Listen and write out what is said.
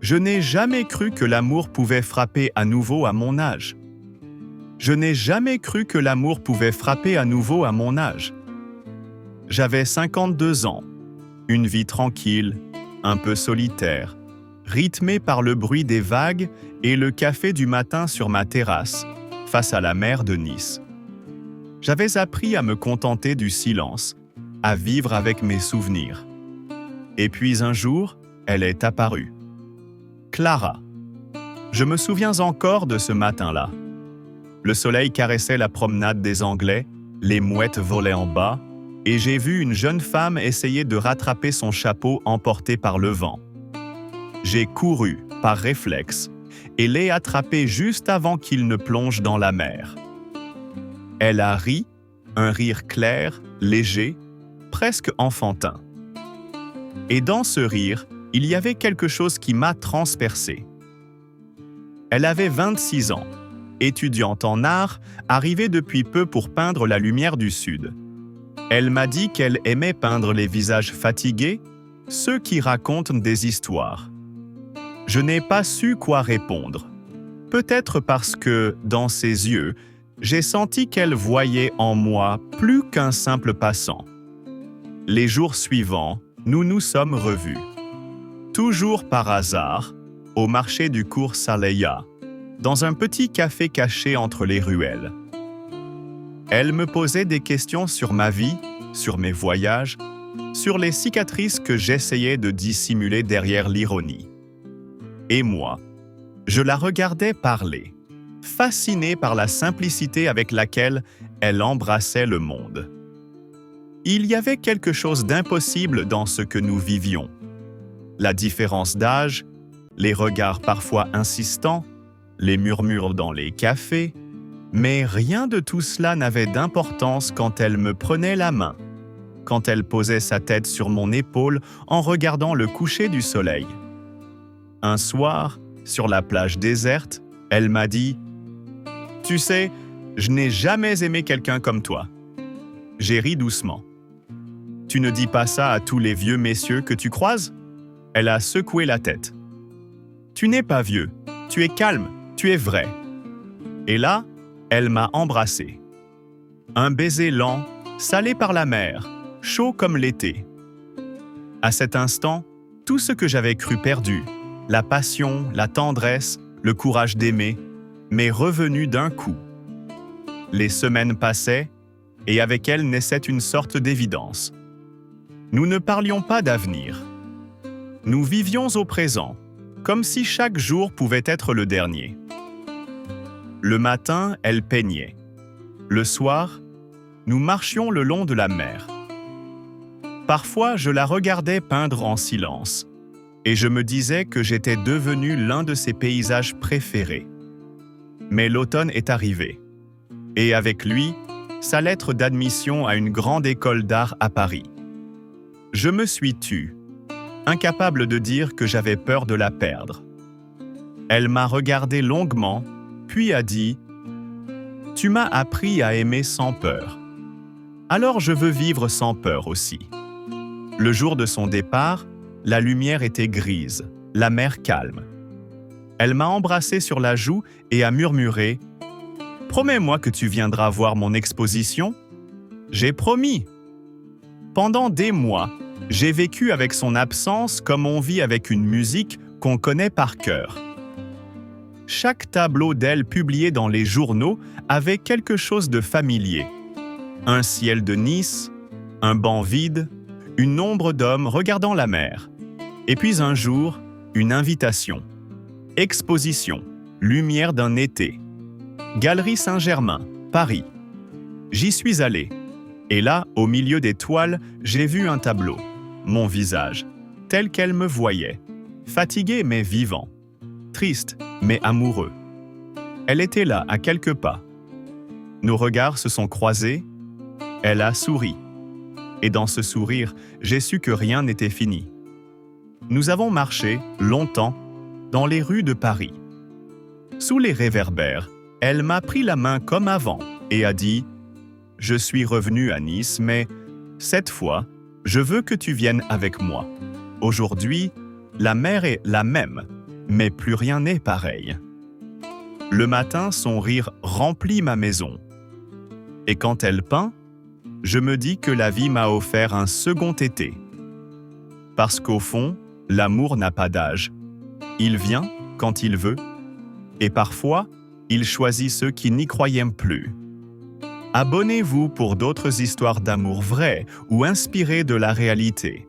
Je n'ai jamais cru que l'amour pouvait frapper à nouveau à mon âge. Je n'ai jamais cru que l'amour pouvait frapper à nouveau à mon âge. J'avais 52 ans, une vie tranquille, un peu solitaire, rythmée par le bruit des vagues et le café du matin sur ma terrasse, face à la mer de Nice. J'avais appris à me contenter du silence, à vivre avec mes souvenirs. Et puis un jour, elle est apparue. Clara. Je me souviens encore de ce matin-là. Le soleil caressait la promenade des Anglais, les mouettes volaient en bas, et j'ai vu une jeune femme essayer de rattraper son chapeau emporté par le vent. J'ai couru, par réflexe, et l'ai attrapé juste avant qu'il ne plonge dans la mer. Elle a ri, un rire clair, léger, presque enfantin. Et dans ce rire, il y avait quelque chose qui m'a transpercé. Elle avait 26 ans, étudiante en art, arrivée depuis peu pour peindre la lumière du Sud. Elle m'a dit qu'elle aimait peindre les visages fatigués, ceux qui racontent des histoires. Je n'ai pas su quoi répondre. Peut-être parce que, dans ses yeux, j'ai senti qu'elle voyait en moi plus qu'un simple passant. Les jours suivants, nous nous sommes revus. Toujours par hasard, au marché du cours Saleya, dans un petit café caché entre les ruelles. Elle me posait des questions sur ma vie, sur mes voyages, sur les cicatrices que j'essayais de dissimuler derrière l'ironie. Et moi, je la regardais parler, fasciné par la simplicité avec laquelle elle embrassait le monde. Il y avait quelque chose d'impossible dans ce que nous vivions. La différence d'âge, les regards parfois insistants, les murmures dans les cafés, mais rien de tout cela n'avait d'importance quand elle me prenait la main, quand elle posait sa tête sur mon épaule en regardant le coucher du soleil. Un soir, sur la plage déserte, elle m'a dit « Tu sais, je n'ai jamais aimé quelqu'un comme toi. » J'ai ri doucement. « Tu ne dis pas ça à tous les vieux messieurs que tu croises ?» Elle a secoué la tête. « Tu n'es pas vieux, tu es calme, tu es vrai. » Et là, elle m'a embrassé. Un baiser lent, salé par la mer, chaud comme l'été. À cet instant, tout ce que j'avais cru perdu, la passion, la tendresse, le courage d'aimer, m'est revenu d'un coup. Les semaines passaient, et avec elles naissait une sorte d'évidence. Nous ne parlions pas d'avenir. Nous vivions au présent, comme si chaque jour pouvait être le dernier. Le matin, elle peignait. Le soir, nous marchions le long de la mer. Parfois, je la regardais peindre en silence, et je me disais que j'étais devenu l'un de ses paysages préférés. Mais l'automne est arrivé, et avec lui, sa lettre d'admission à une grande école d'art à Paris. Je me suis tu, incapable de dire que j'avais peur de la perdre. Elle m'a regardé longuement, puis a dit « Tu m'as appris à aimer sans peur. Alors je veux vivre sans peur aussi. » Le jour de son départ, la lumière était grise, la mer calme. Elle m'a embrassé sur la joue et a murmuré « Promets-moi que tu viendras voir mon exposition ?» J'ai promis. Pendant des mois, j'ai vécu avec son absence comme on vit avec une musique qu'on connaît par cœur. Chaque tableau d'elle publié dans les journaux avait quelque chose de familier. Un ciel de Nice, un banc vide, une ombre d'homme regardant la mer. Et puis un jour, une invitation. Exposition, lumière d'un été. Galerie Saint-Germain, Paris. J'y suis allé. Et là, au milieu des toiles, j'ai vu un tableau. Mon visage, tel qu'elle me voyait. Fatigué mais vivant. Triste mais amoureux. Elle était là, à quelques pas. Nos regards se sont croisés. Elle a souri. Et dans ce sourire, j'ai su que rien n'était fini. Nous avons marché, longtemps, dans les rues de Paris. Sous les réverbères, elle m'a pris la main comme avant et a dit « Je suis revenu à Nice, mais cette fois, je veux que tu viennes avec moi. Aujourd'hui, la mer est la même, mais plus rien n'est pareil. Le matin, son rire remplit ma maison. Et quand elle peint, je me dis que la vie m'a offert un second été. Parce qu'au fond, l'amour n'a pas d'âge. Il vient quand il veut, et parfois, il choisit ceux qui n'y croyaient plus. Abonnez-vous pour d'autres histoires d'amour vraies ou inspirées de la réalité.